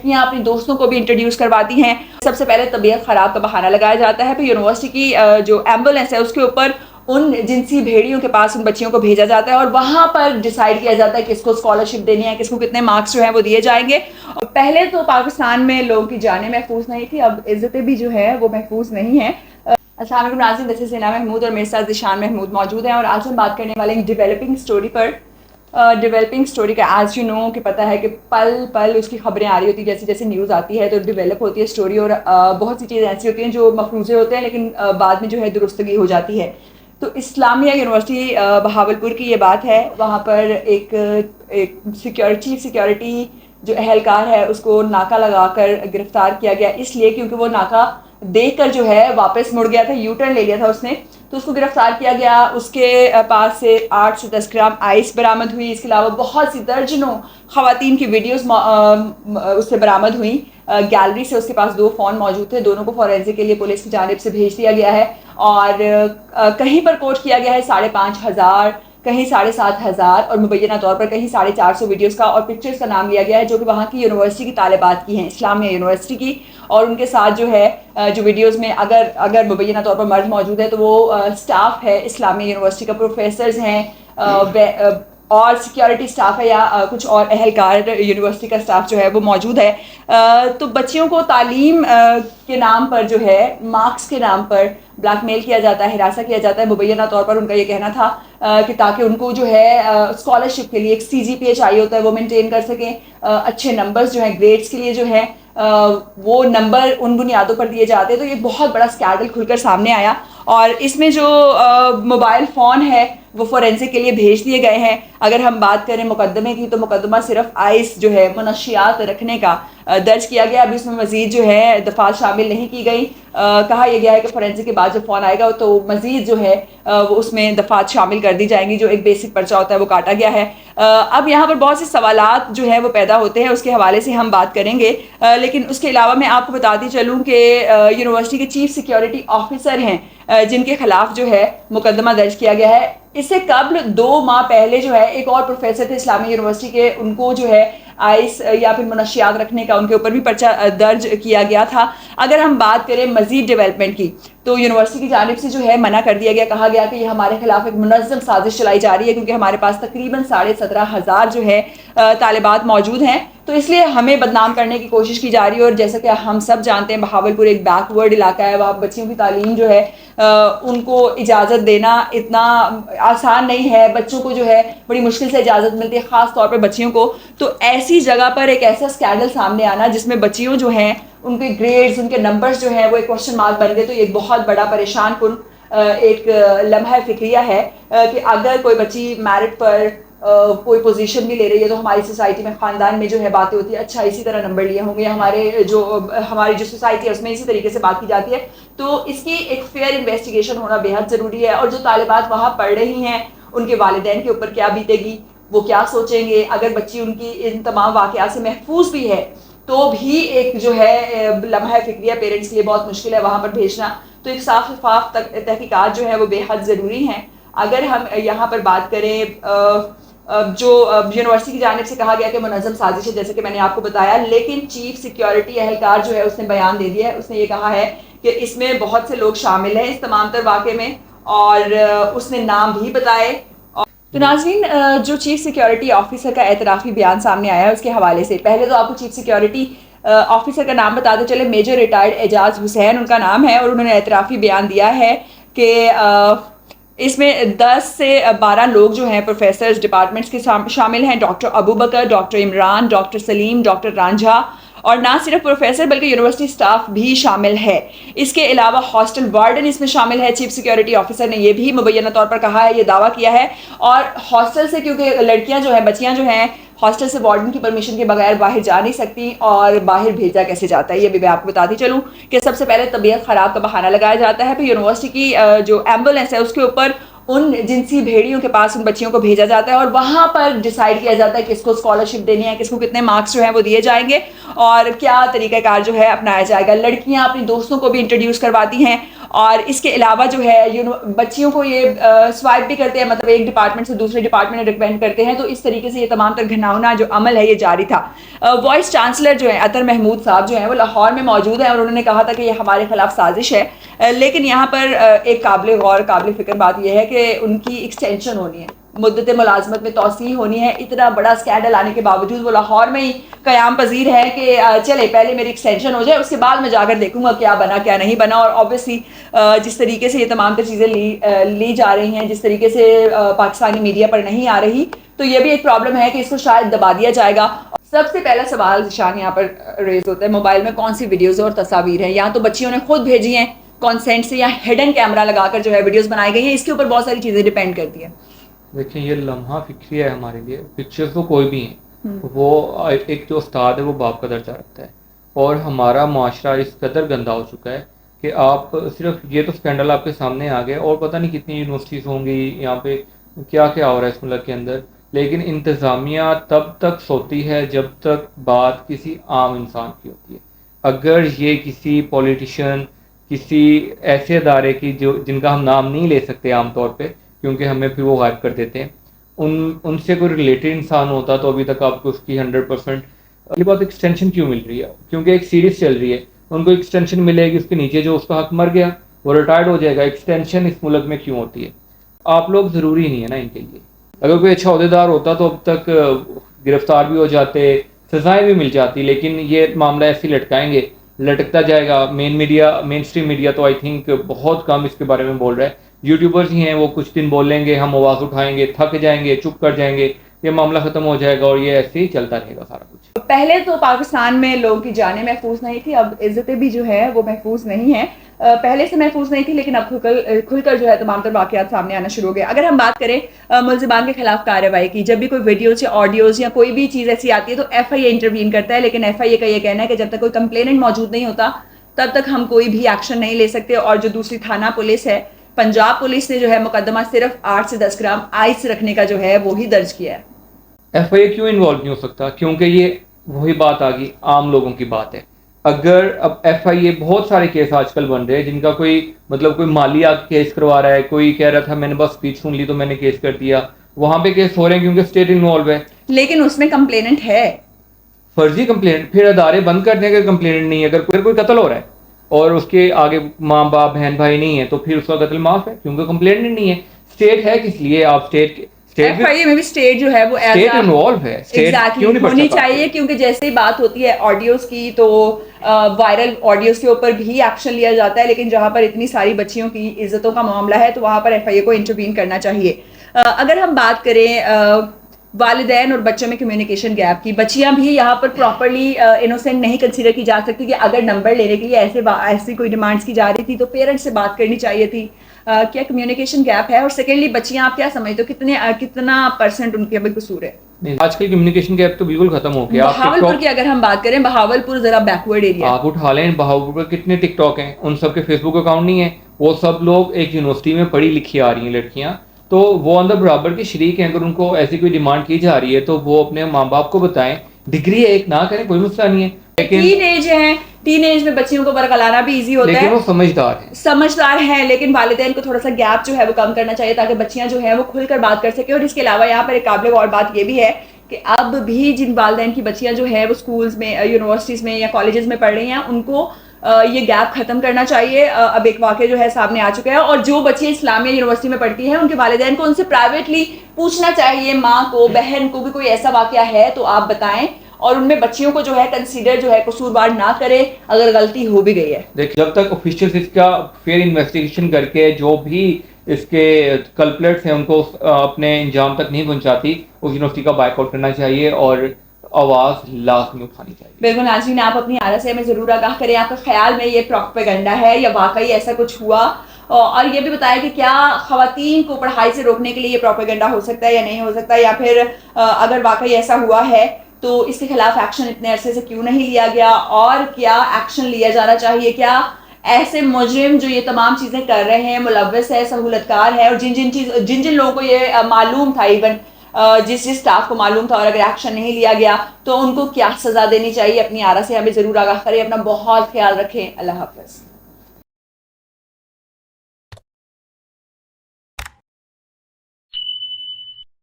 لڑکیاں اپنی دوستوں کو بھی انٹروڈیوس کرواتی ہیں. سب سے پہلے طبیعت خراب کا بہانہ لگایا جاتا ہے، پھر یونیورسٹی کی جو ایمبولینس ہے اس کے اوپر ان جنسی بھیڑیوں کے پاس ان بچیوں کو بھیجا جاتا ہے اور وہاں پر ڈیسائیڈ کیا جاتا ہے کس کو اسکالرشپ دینی ہے، کس کو کتنے مارکس جو ہیں وہ دیے جائیں گے. پہلے تو پاکستان میں لوگوں کی جانیں محفوظ نہیں تھی، اب عزتیں بھی جو ہے وہ محفوظ نہیں ہیں. السلام علیکم ناظرین، دس از سینا محمود اور میرے ساتھ ذیشان محمود موجود ہیں اور آج ہم بات کرنے والے ہیں ڈیولپنگ اسٹوری پر. ڈیولپنگ اسٹوری کا ایز یو نو کہ پتہ ہے کہ پل پل اس کی خبریں آ رہی ہوتی ہیں، جیسے جیسے نیوز آتی ہے تو ڈیولپ ہوتی ہے اسٹوری اور بہت سی چیزیں ایسی ہوتی ہیں جو مفروضے ہوتے ہیں لیکن بعد میں جو ہے درستگی ہو جاتی ہے. تو اسلامیہ یونیورسٹی بہاولپور کی یہ بات ہے، وہاں پر ایک چیف سیکیورٹی جو اہلکار ہے اس کو ناکہ لگا کر گرفتار کیا گیا، اس لیے کیونکہ وہ ناکہ دیکھ کر جو ہے واپس مڑ گیا تھا، یو ٹرن لے لیا تھا اس نے، تو اس کو گرفتار کیا گیا. اس کے پاس سے 8 سے 10 گرام آئس برآمد ہوئی. اس کے علاوہ بہت سی درجنوں خواتین کی ویڈیوز اس سے برآمد ہوئیں. گیلری سے اس کے پاس 2 فون موجود تھے، دونوں کو فورینسک کے لیے پولیس کی جانب سے بھیج دیا گیا ہے اور کہیں پر کوٹ کیا گیا ہے 5,500، کہیں 7,500 اور مبینہ طور پر کہیں 450 ویڈیوز کا اور پکچرز کا نام لیا گیا ہے جو کہ وہاں کی یونیورسٹی کی طالبات کی ہیں، اسلامیہ یونیورسٹی کی. اور ان کے ساتھ جو ہے جو ویڈیوز میں اگر مبینہ طور پر مرد موجود ہے تو وہ سٹاف ہے اسلامیہ یونیورسٹی کا، پروفیسرز ہیں اور سیکیورٹی سٹاف ہے یا کچھ اور اہلکار یونیورسٹی کا سٹاف جو ہے وہ موجود ہے. تو بچیوں کو تعلیم کے نام پر جو ہے، مارکس کے نام پر بلیک میل کیا جاتا ہے، ہراساں کیا جاتا ہے. مبینہ طور پر ان کا یہ کہنا تھا کہ تاکہ ان کو جو ہے اسکالرشپ کے لیے ایک CGPA چاہیے ہوتا ہے وہ مینٹین کر سکیں، اچھے نمبرز جو ہیں گریڈز کے لیے جو ہے وہ نمبر ان بنیادوں پر دیے جاتے ہیں. تو یہ بہت بڑا اسکینڈل کھل کر سامنے آیا اور اس میں جو موبائل فون ہے وہ فورینسک کے لیے بھیج دیے گئے ہیں. اگر ہم بات کریں مقدمے کی تو مقدمہ صرف آئس جو ہے منشیات رکھنے کا درج کیا گیا، ابھی اس میں مزید جو ہے دفعات شامل نہیں کی گئی. کہا یہ گیا ہے کہ فورینسک کے بعد جب فون آئے گا تو مزید جو ہے وہ اس میں دفعات شامل کر دی جائیں گی، جو ایک بیسک پرچہ ہوتا ہے وہ کاٹا گیا ہے. اب یہاں پر بہت سے سوالات جو ہیں وہ پیدا ہوتے ہیں، اس کے حوالے سے ہم بات کریں گے. لیکن اس کے علاوہ میں آپ کو بتاتی چلوں کہ یونیورسٹی کے چیف سیکیورٹی آفیسر ہیں جن کے خلاف جو ہے مقدمہ درج کیا گیا ہے. اس سے قبل 2 ماہ پہلے جو ہے ایک اور پروفیسر تھے اسلامی یونیورسٹی کے، ان کو جو ہے آئس یا پھر منشیات رکھنے کا ان کے اوپر بھی پرچہ درج کیا گیا تھا. اگر ہم بات کریں مزید ڈیولپمنٹ کی تو یونیورسٹی کی جانب سے جو ہے منع کر دیا گیا، کہا گیا کہ یہ ہمارے خلاف ایک منظم سازش چلائی جا رہی ہے کیونکہ ہمارے پاس تقریباً 17,500 جو ہے طالبات موجود ہیں، تو اس لیے ہمیں بدنام کرنے کی کوشش کی جا رہی ہے. اور جیسا کہ ہم سب جانتے ہیں بہاولپور ایک بیک ورڈ علاقہ ہے، وہاں بچیوں کی تعلیم جو ہے ان کو اجازت دینا اتنا آسان نہیں ہے. بچوں کو جو ہے بڑی مشکل سے اجازت ملتی ہے، خاص طور پر بچیوں کو. تو ایسی جگہ پر ایک ایسا اسکینڈل سامنے آنا جس میں بچیوں جو ہیں ان کے گریڈز، ان کے نمبرز جو ہیں وہ ایک کوشچن مارک بن گئے، تو یہ بہت بڑا پریشان کن ایک لمحہ فکریہ ہے کہ اگر کوئی بچی میرٹ پر کوئی پوزیشن بھی لے رہی ہے تو ہماری سوسائٹی میں، خاندان میں جو ہے باتیں ہوتی ہے اچھا اسی طرح نمبر لیے ہوں گے، ہماری جو سوسائٹی ہے اس میں اسی طریقے سے بات کی جاتی ہے. تو اس کی ایک فیئر انویسٹیگیشن ہونا بے حد ضروری ہے. اور جو طالبات وہاں پڑھ رہی ہیں ان کے والدین کے اوپر کیا بیتے گی، وہ کیا سوچیں گے. اگر بچی ان کی ان تمام واقعات سے محفوظ بھی ہے تو بھی ایک جو ہے لمحہ فکریہ پیرنٹس کے لیے بہت مشکل ہے وہاں پر بھیجنا. تو ایک صاف شفاف تحقیقات جو ہے وہ بے حد ضروری ہیں. اگر ہم یہاں پر بات کریں جو یونیورسٹی کی جانب سے کہا گیا کہ منظم سازش ہے جیسے کہ میں نے آپ کو بتایا، لیکن چیف سیکیورٹی اہلکار جو ہے اس نے بیان دے دیا ہے. اس نے یہ کہا ہے کہ اس میں بہت سے لوگ شامل ہیں اس تمام تر واقعے میں اور اس نے نام بھی بتائے. تو ناظرین، جو چیف سیکیورٹی آفیسر کا اعترافی بیان سامنے آیا ہے اس کے حوالے سے پہلے تو آپ کو چیف سیکیورٹی آفیسر کا نام بتاتے چلے. میجر ریٹائرڈ اعجاز حسین ان کا نام ہے اور انہوں نے اعترافی بیان دیا ہے کہ اس میں 10 سے 12 لوگ جو ہیں پروفیسرز ڈپارٹمنٹس کے شامل ہیں، ڈاکٹر ابو بکر، ڈاکٹر عمران، ڈاکٹر سلیم، ڈاکٹر رانجھا، اور نہ صرف پروفیسر بلکہ یونیورسٹی سٹاف بھی شامل ہے. اس کے علاوہ ہاسٹل وارڈن اس میں شامل ہے. چیف سیکیورٹی آفیسر نے یہ بھی مبینہ طور پر کہا ہے، یہ دعویٰ کیا ہے. اور ہاسٹل سے کیونکہ لڑکیاں جو ہیں، بچیاں جو ہیں ہاسٹل سے وارڈن کی پرمیشن کے بغیر باہر جا نہیں سکتی اور باہر بھیجا کیسے جاتا ہے یہ بھی میں آپ کو بتاتی چلوں کہ سب سے پہلے طبیعت خراب کا بہانہ لگایا جاتا ہے، پھر یونیورسٹی کی جو ایمبولینس ہے اس کے اوپر ان جنسی بھیڑیوں کے پاس ان بچیوں کو بھیجا جاتا ہے اور وہاں پر ڈیسائیڈ کیا جاتا ہے کس کو اسکالرشپ دینی ہے، کس کو کتنے مارکس جو ہیں وہ دیے جائیں گے اور کیا طریقہ کار جو ہے اپنایا جائے گا. لڑکیاں اپنی دوستوں کو بھی انٹروڈیوس کرواتی ہیں اور اس کے علاوہ جو ہے بچیوں کو یہ سوائپ بھی کرتے ہیں, مطلب ایک ڈپارٹمنٹ سے دوسرے ڈپارٹمنٹ میں ریکمینڈ کرتے ہیں. تو اس طریقے سے یہ تمام تر گھناؤنا جو عمل ہے یہ جاری تھا. وائس چانسلر جو ہیں اطہر محمود صاحب جو ہیں وہ لاہور میں موجود ہیں اور انہوں نے کہا تھا کہ یہ ہمارے خلاف سازش ہے. لیکن یہاں پر ایک قابل غور قابل فکر بات یہ ہے کہ ان کی ایکسٹینشن ہونی ہے, مدت ملازمت میں توسیع ہونی ہے. اتنا بڑا اسکینڈل آنے کے باوجود وہ لاہور میں ہی قیام پذیر ہے کہ چلے پہلے میری ایکسٹینشن ہو جائے, اس کے بعد میں جا کر دیکھوں گا کیا بنا کیا نہیں بنا. اور اوبیسلی جس طریقے سے یہ تمام تر چیزیں لی جا رہی ہیں, جس طریقے سے پاکستانی میڈیا پر نہیں آ رہی, تو یہ بھی ایک پرابلم ہے کہ اس کو شاید دبا دیا جائے گا. سب سے پہلا سوال ذیشان یہاں پر ریز ہوتا ہے, موبائل میں کون سی ویڈیوز اور تصاویر ہیں, یا تو بچیوں نے خود بھیجی ہیں کانسینٹ سے, یا ہڈن کیمرہ لگا کر جو ہے ویڈیوز بنائی گئی ہیں. اس کے اوپر بہت ساری چیزیں ڈیپینڈ کرتی ہیں. دیکھیں یہ لمحہ فکری ہے ہمارے لیے. پکچرز تو کوئی بھی ہیں, وہ ایک جو استاد ہے وہ باپ کا درجہ رکھتا ہے, اور ہمارا معاشرہ اس قدر گندا ہو چکا ہے کہ آپ صرف یہ تو اسکینڈل آپ کے سامنے آ گیا, اور پتہ نہیں کتنی یونیورسٹیز ہوں گی یہاں پہ کیا کیا ہو رہا ہے اس ملک کے اندر, لیکن انتظامیہ تب تک سوتی ہے جب تک بات کسی عام انسان کی ہوتی ہے. اگر یہ کسی پولیٹیشین, کسی ایسے ادارے کی جن کا ہم نام نہیں لے سکتے عام طور پہ کیونکہ ہمیں پھر وہ غائب کر دیتے ہیں, ان سے کوئی ریلیٹڈ انسان ہوتا تو ابھی تک آپ کو اس کی 100%. یہ بات ایکسٹینشن کیوں مل رہی ہے, کیونکہ ایک سیریز چل رہی ہے, ان کو ایکسٹینشن ملے گی, اس کے نیچے جو اس کا حق مر گیا وہ ریٹائرڈ ہو جائے گا. ایکسٹینشن اس ملک میں کیوں ہوتی ہے؟ آپ لوگ ضروری نہیں ہے نا ان کے لیے. اگر کوئی اچھا عہدیدار ہوتا تو اب تک گرفتار بھی ہو جاتے, سزائیں بھی مل جاتی, لیکن یہ معاملہ ایسے لٹکائیں گے, لٹکتا جائے گا. مین اسٹریم میڈیا تو آئی تھنک بہت کم اس کے بارے میں بول رہا ہے. یوٹیوبرز ہی ہیں, وہ کچھ دن بولیں گے, ہم آواز اٹھائیں گے, تھک جائیں گے, چپ کر جائیں گے, یہ معاملہ ختم ہو جائے گا, اور یہ ایسے ہی چلتا رہے گا سارا کچھ. پہلے تو پاکستان میں لوگوں کی جانیں محفوظ نہیں تھی, اب عزتیں بھی جو ہے وہ محفوظ نہیں ہیں. پہلے سے محفوظ نہیں تھی, لیکن اب کھل کر جو ہے تمام تر واقعات سامنے آنا شروع ہو گئے. اگر ہم بات کریں ملزمان کے خلاف کارروائی کی, جب بھی کوئی ویڈیوز یا آڈیوز یا کوئی بھی چیز ایسی آتی ہے تو ایف آئی اے انٹروین کرتا ہے, لیکن ایف آئی اے کا یہ کہنا ہے کہ جب تک کوئی کمپلیننٹ موجود نہیں ہوتا تب تک ہم کوئی بھی ایکشن نہیں لے سکتے. اور جو دوسری تھانہ پولیس ہے, پنجاب پولیس نے جو ہے مقدمہ صرف 8 سے 10 گرام آئس رکھنے کا جو ہے وہی درج کیا ہے. ایف آئی اے کیوں انوالو نہیں ہو سکتا؟ کیونکہ یہ وہی بات آ گئی, عام لوگوں کی بات ہے. اگر اب ایف آئی اے, بہت سارے کیس آج کل بن رہے ہیں جن کا کوئی مطلب, کوئی مالی آ کیس کروا رہا ہے, کوئی کہہ رہا تھا میں نے بس اسپیچ سن لی تو میں نے کیس کر دیا, وہاں پہ کیس ہو رہے ہیں کیونکہ اسٹیٹ انوالو ہے. لیکن اس میں کمپلیننٹ ہے, فرضی کمپلینٹ, پھر ادارے بند کرنے کا کمپلینٹ نہیں ہے. اگر کوئی قتل ہو رہا ہے اور اس کے آگے ماں باپ بہن بھائی نہیں ہے تو پھر اس کا قتل معاف ہے کیونکہ کمپلینٹ نہیں ہے. اسٹیٹ ہے کس لیے؟ آپ اسٹیٹ ایف آئی اے میں بھی اسٹیٹ جو ہے وہ انوالو ہے, ہونی چاہیے, کیونکہ جیسے ہی بات ہوتی ہے آڈیوز کی تو وائرل آڈیوز کے اوپر بھی ایکشن لیا جاتا ہے, لیکن جہاں پر اتنی ساری بچیوں کی عزتوں کا معاملہ ہے تو وہاں پر ایف آئی اے کو انٹروین کرنا چاہیے. اگر ہم بات کریں والدین اور بچوں میں کمیونیکیشن گیپ کی, بچیاں بھی یہاں پر پراپرلی انوسینٹ نہیں کنسیڈر کی جا سکتی کہ اگر نمبر لینے کے لیے ایسی کوئی ڈیمانڈس کی جا رہی تھی تو پیرنٹس سے بات کرنی چاہیے تھی. کیا کمیونیکیشن گیپ ہے؟ اور سیکنڈلی بچیاں آپ کیا سمجھتے ہو کتنا پرسنٹ ان کے ابھی قصور ہے؟ آج کل کمیونیکیشن گیپ تو بالکل ختم ہو گیا. بہاولپور کی اگر ہم بات کریں, بہاولپور ذرا بیکورڈ ایریا, آپ اٹھا لیں بہاولپور پر کتنے ٹک ٹاک ہیں, ان سب کے فیس بک اکاؤنٹ نہیں ہے. وہ سب لوگ ایک یونیورسٹی میں پڑھی لکھی آ رہی ہیں لڑکیاں, تو وہ اندر برابر کے شریک ہیں. اگر ان کو ایسی کوئی ڈیمانڈ کی جا رہی ہے تو وہ اپنے ماں باپ کو بتائیں, ڈگری ایک نہ کریں, کوئی مسئلہ نہیں ہے. ٹین ایج میں بچیوں کو برقلانا بھی ایزی ہوتا ہے, لیکن وہ سمجھدار ہیں, لیکن والدین کو تھوڑا سا گیپ جو ہے وہ کم کرنا چاہیے تاکہ بچیاں جو ہیں وہ کھل کر بات کر سکیں. اور اس کے علاوہ یہاں پر ایک قابل غور بات یہ بھی ہے کہ اب بھی جن والدین کی بچیاں جو ہے وہ سکولز میں, یونیورسٹیز میں یا کالجز میں پڑھ رہی ہیں, ان کو یہ گیپ ختم کرنا چاہیے. اب ایک واقعہ جو ہے سامنے آ چکا ہے, اور جو بچے اسلامیہ یونیورسٹی میں پڑھتی ہیں ان کے والدین کو ان سے پرائیویٹلی پوچھنا چاہیے, ماں کو بہن کو بھی کوئی ایسا واقعہ ہے تو آپ بتائیں, اور ان میں بچیوں کو جو ہے کنسیڈر جو ہے قصوروار نہ کرے اگر غلطی ہو بھی گئی ہے. دیکھ, جب تک آفیشیلز اس کا فیئر انویسٹیگیشن کر کے جو بھی اس کے کلپریٹس ہیں ان کو اپنے انجام تک نہیں پہنچاتی, اس یونیورسٹی کا بائک آؤٹ کرنا چاہیے اور آواز لازمی اٹھانی چاہیے. بالکل ناظرین, آپ اپنی RSA میں ضرور آگاہ کریں, آپ کے خیال میں یہ پروپیگنڈا ہے یا واقعی ایسا کچھ ہوا, اور یہ بھی بتائیں کہ کیا خواتین کو پڑھائی سے روکنے کے لیے یہ پروپیگنڈا ہو سکتا ہے یا نہیں ہو سکتا, یا پھر اگر واقعی ایسا ہوا ہے تو اس کے خلاف ایکشن اتنے عرصے سے کیوں نہیں لیا گیا, اور کیا ایکشن لیا جانا چاہیے. کیا ایسے مجرم جو یہ تمام چیزیں کر رہے ہیں ملوث ہے, سہولت کار ہے, اور جن لوگوں کو یہ معلوم تھا, ایون جس اسٹاف کو معلوم تھا, اور اگر ایکشن نہیں لیا گیا تو ان کو کیا سزا دینی چاہیے. اپنی RSA ہمیں ضرور آگاہ کریں. اپنا بہت خیال رکھیں. اللہ حافظ.